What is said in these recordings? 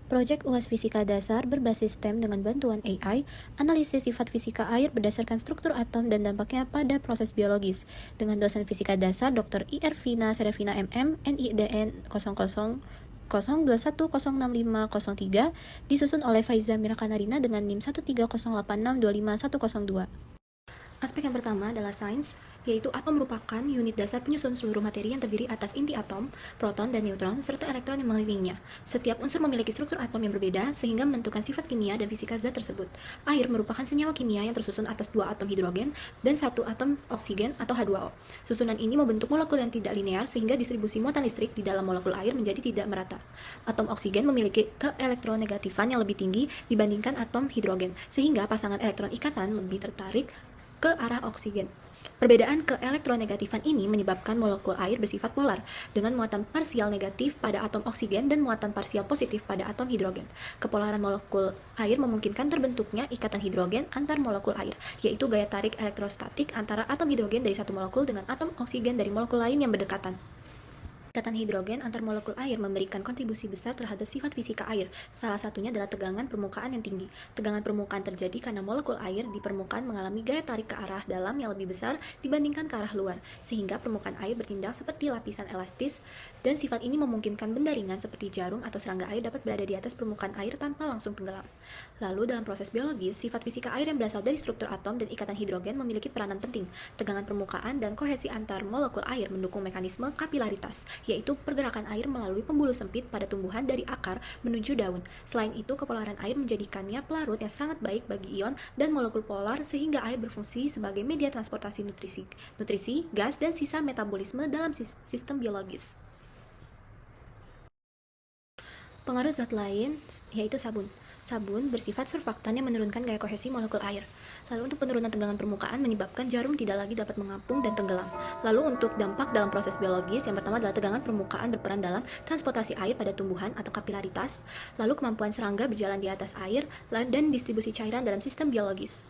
Proyek UAS Fisika Dasar berbasis STEM dengan bantuan AI, analisis sifat fisika air berdasarkan struktur atom dan dampaknya pada proses biologis, dengan dosen fisika dasar Dr. IR Vina Serafina MM, NIDN 0002106503, disusun oleh Faiza Mirakanarina dengan NIM 13086251102. Aspek yang pertama adalah sains, yaitu atom merupakan unit dasar penyusun seluruh materi yang terdiri atas inti atom, proton dan neutron, serta elektron yang mengelilinginya. Setiap unsur memiliki struktur atom yang berbeda, sehingga menentukan sifat kimia dan fisika zat tersebut. Air merupakan senyawa kimia yang tersusun atas 2 atom hidrogen dan 1 atom oksigen atau H2O. Susunan ini membentuk molekul yang tidak linear, sehingga distribusi muatan listrik di dalam molekul air menjadi tidak merata. Atom oksigen memiliki keelektronegatifan yang lebih tinggi dibandingkan atom hidrogen, sehingga pasangan elektron ikatan lebih tertarik ke arah oksigen. Perbedaan keelektronegatifan ini menyebabkan molekul air bersifat polar, dengan muatan parsial negatif pada atom oksigen dan muatan parsial positif pada atom hidrogen. Kepolaran molekul air memungkinkan terbentuknya ikatan hidrogen antar molekul air, yaitu gaya tarik elektrostatik antara atom hidrogen dari satu molekul dengan atom oksigen dari molekul lain yang berdekatan. Ikatan hidrogen antar molekul air memberikan kontribusi besar terhadap sifat fisika air. Salah satunya adalah tegangan permukaan yang tinggi. Tegangan permukaan terjadi karena molekul air di permukaan mengalami gaya tarik ke arah dalam yang lebih besar dibandingkan ke arah luar, sehingga permukaan air bertindak seperti lapisan elastis, dan sifat ini memungkinkan benda ringan seperti jarum atau serangga air dapat berada di atas permukaan air tanpa langsung tenggelam. Lalu, dalam proses biologis, sifat fisika air yang berasal dari struktur atom dan ikatan hidrogen memiliki peranan penting. Tegangan permukaan dan kohesi antar molekul air mendukung mekanisme kapilaritas, yaitu pergerakan air melalui pembuluh sempit pada tumbuhan dari akar menuju daun. Selain itu, kepolaran air menjadikannya pelarut yang sangat baik bagi ion dan molekul polar, sehingga air berfungsi sebagai media transportasi nutrisi, gas, dan sisa metabolisme dalam sistem biologis. Pengaruh zat lain yaitu sabun. Sabun bersifat surfaktan yang menurunkan gaya kohesi molekul air. Lalu untuk penurunan tegangan permukaan menyebabkan jarum tidak lagi dapat mengapung dan tenggelam. Lalu untuk dampak dalam proses biologis, yang pertama adalah tegangan permukaan berperan dalam transportasi air pada tumbuhan atau kapilaritas, lalu kemampuan serangga berjalan di atas air, dan distribusi cairan dalam sistem biologis.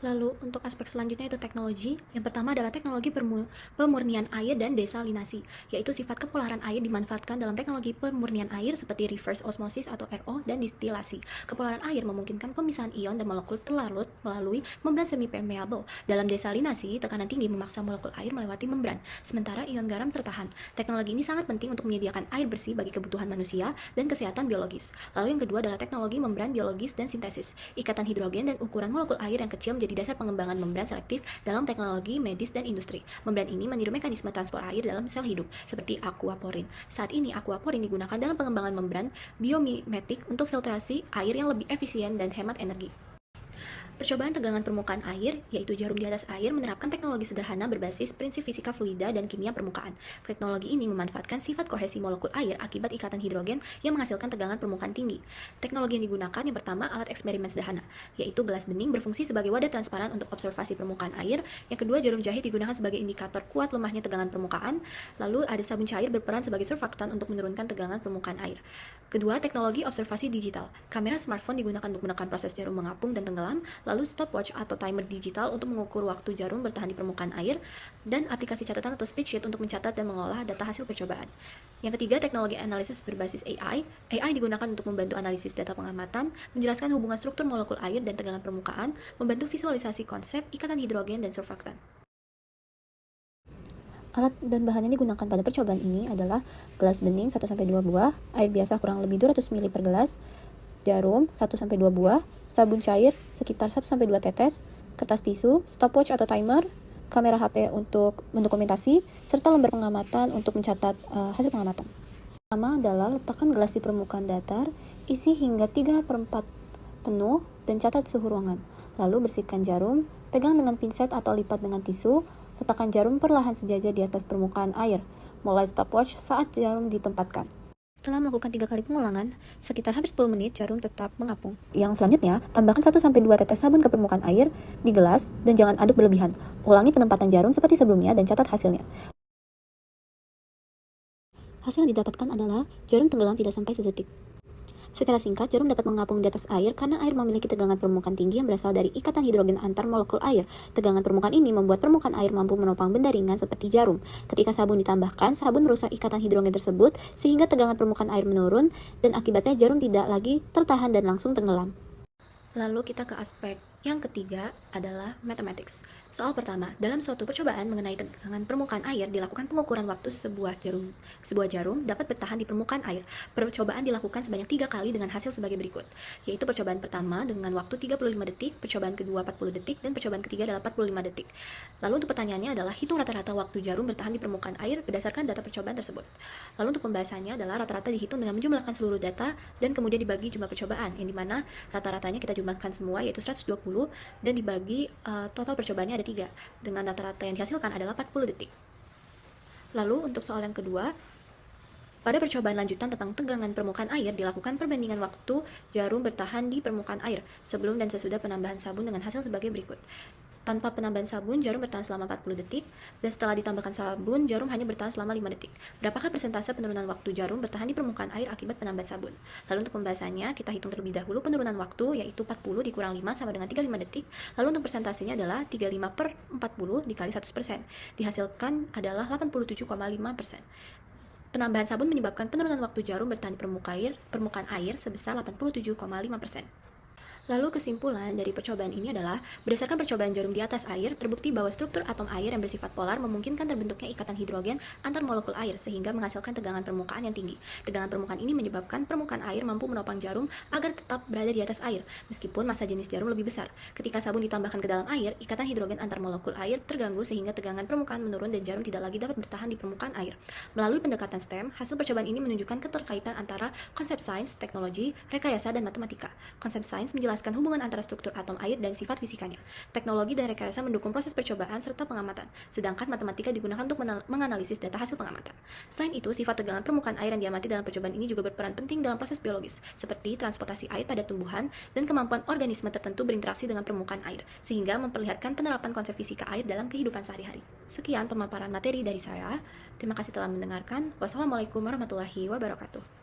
Lalu, untuk aspek selanjutnya itu teknologi. Yang pertama adalah teknologi pemurnian air dan desalinasi, yaitu sifat kepolaran air dimanfaatkan dalam teknologi pemurnian air seperti reverse osmosis atau RO dan distilasi. Kepolaran air memungkinkan pemisahan ion dan molekul terlarut melalui membran semi-permeable. Dalam desalinasi, tekanan tinggi memaksa molekul air melewati membran, sementara ion garam tertahan. Teknologi ini sangat penting untuk menyediakan air bersih bagi kebutuhan manusia dan kesehatan biologis. Lalu yang kedua adalah teknologi membran biologis dan sintesis. Ikatan hidrogen dan ukuran molekul air yang kecil menjadi dasar pengembangan membran selektif dalam teknologi medis dan industri. Membran ini meniru mekanisme transport air dalam sel hidup, seperti aquaporin. Saat ini, aquaporin digunakan dalam pengembangan membran biomimetik untuk filtrasi air yang lebih efisien dan hemat energi. Percobaan tegangan permukaan air, yaitu jarum di atas air, menerapkan teknologi sederhana berbasis prinsip fisika fluida dan kimia permukaan. Teknologi ini memanfaatkan sifat kohesi molekul air akibat ikatan hidrogen yang menghasilkan tegangan permukaan tinggi. Teknologi yang digunakan yang pertama alat eksperimen sederhana, yaitu gelas bening berfungsi sebagai wadah transparan untuk observasi permukaan air. Yang kedua, jarum jahit digunakan sebagai indikator kuat lemahnya tegangan permukaan. Lalu ada sabun cair berperan sebagai surfaktan untuk menurunkan tegangan permukaan air. Kedua, teknologi observasi digital. Kamera smartphone digunakan untuk menekan proses jarum mengapung dan tenggelam, lalu stopwatch atau timer digital untuk mengukur waktu jarum bertahan di permukaan air, dan aplikasi catatan atau spreadsheet untuk mencatat dan mengolah data hasil percobaan. Yang ketiga, teknologi analisis berbasis AI. AI digunakan untuk membantu analisis data pengamatan, menjelaskan hubungan struktur molekul air dan tegangan permukaan, membantu visualisasi konsep ikatan hidrogen dan surfaktan. Alat dan bahan yang digunakan pada percobaan ini adalah gelas bening 1-2 buah, air biasa kurang lebih 200 ml per gelas, jarum 1-2 buah, sabun cair sekitar 1-2 tetes, kertas tisu, stopwatch atau timer, kamera HP untuk mendokumentasi, serta lembar pengamatan untuk mencatat hasil pengamatan. Pertama adalah letakkan gelas di permukaan datar, isi hingga 3/4 penuh, dan catat suhu ruangan. Lalu bersihkan jarum, pegang dengan pinset atau lipat dengan tisu, letakkan jarum perlahan sejajar di atas permukaan air. Mulai stopwatch saat jarum ditempatkan. Setelah melakukan 3 kali pengulangan, sekitar hampir 10 menit jarum tetap mengapung. Yang selanjutnya, tambahkan 1-2 tetes sabun ke permukaan air di gelas dan jangan aduk berlebihan. Ulangi penempatan jarum seperti sebelumnya dan catat hasilnya. Hasil yang didapatkan adalah jarum tenggelam tidak sampai sedetik. Secara singkat, jarum dapat mengapung di atas air karena air memiliki tegangan permukaan tinggi yang berasal dari ikatan hidrogen antar molekul air. Tegangan permukaan ini membuat permukaan air mampu menopang benda ringan seperti jarum. Ketika sabun ditambahkan, sabun merusak ikatan hidrogen tersebut sehingga tegangan permukaan air menurun dan akibatnya jarum tidak lagi tertahan dan langsung tenggelam. Lalu kita ke aspek yang ketiga adalah mathematics. Soal pertama, dalam suatu percobaan mengenai tegangan permukaan air dilakukan pengukuran waktu sebuah jarum dapat bertahan di permukaan air. Percobaan dilakukan sebanyak 3 kali dengan hasil sebagai berikut, yaitu percobaan pertama dengan waktu 35 detik, percobaan kedua 40 detik, dan percobaan ketiga adalah 45 detik. Lalu untuk pertanyaannya adalah hitung rata-rata waktu jarum bertahan di permukaan air berdasarkan data percobaan tersebut. Lalu untuk pembahasannya adalah rata-rata dihitung dengan menjumlahkan seluruh data dan kemudian dibagi jumlah percobaan, yang dimana rata-ratanya kita jumlahkan semua yaitu 120 dan dibagi total percobaannya ada 3 dengan rata-rata yang dihasilkan adalah 40 detik. Lalu untuk soal yang kedua, pada percobaan lanjutan tentang tegangan permukaan air dilakukan perbandingan waktu jarum bertahan di permukaan air sebelum dan sesudah penambahan sabun dengan hasil sebagai berikut. Tanpa penambahan sabun, jarum bertahan selama 40 detik, dan setelah ditambahkan sabun, jarum hanya bertahan selama 5 detik. Berapakah persentase penurunan waktu jarum bertahan di permukaan air akibat penambahan sabun? Lalu untuk pembahasannya, kita hitung terlebih dahulu penurunan waktu, yaitu 40 dikurang 5 sama dengan 35 detik. Lalu untuk persentasenya adalah 35 per 40 dikali 100%. Dihasilkan adalah 87,5%. Penambahan sabun menyebabkan penurunan waktu jarum bertahan di permukaan air sebesar 87,5%. Lalu kesimpulan dari percobaan ini adalah, berdasarkan percobaan jarum di atas air, terbukti bahwa struktur atom air yang bersifat polar memungkinkan terbentuknya ikatan hidrogen antar molekul air sehingga menghasilkan tegangan permukaan yang tinggi. Tegangan permukaan ini menyebabkan permukaan air mampu menopang jarum agar tetap berada di atas air, meskipun massa jenis jarum lebih besar. Ketika sabun ditambahkan ke dalam air, ikatan hidrogen antar molekul air terganggu sehingga tegangan permukaan menurun dan jarum tidak lagi dapat bertahan di permukaan air. Melalui pendekatan STEM, hasil percobaan ini menunjukkan keterkaitan antara konsep sains, teknologi, rekayasa, dan matematika. Konsep sains menjelaskan hubungan antara struktur atom air dan sifat fisikanya. Teknologi dan rekayasa mendukung proses percobaan serta pengamatan, sedangkan matematika digunakan untuk menganalisis data hasil pengamatan. Selain itu, sifat tegangan permukaan air yang diamati dalam percobaan ini juga berperan penting dalam proses biologis, seperti transportasi air pada tumbuhan dan kemampuan organisme tertentu berinteraksi dengan permukaan air, sehingga memperlihatkan penerapan konsep fisika air dalam kehidupan sehari-hari. Sekian pemaparan materi dari saya. Terima kasih telah mendengarkan. Wassalamualaikum warahmatullahi wabarakatuh.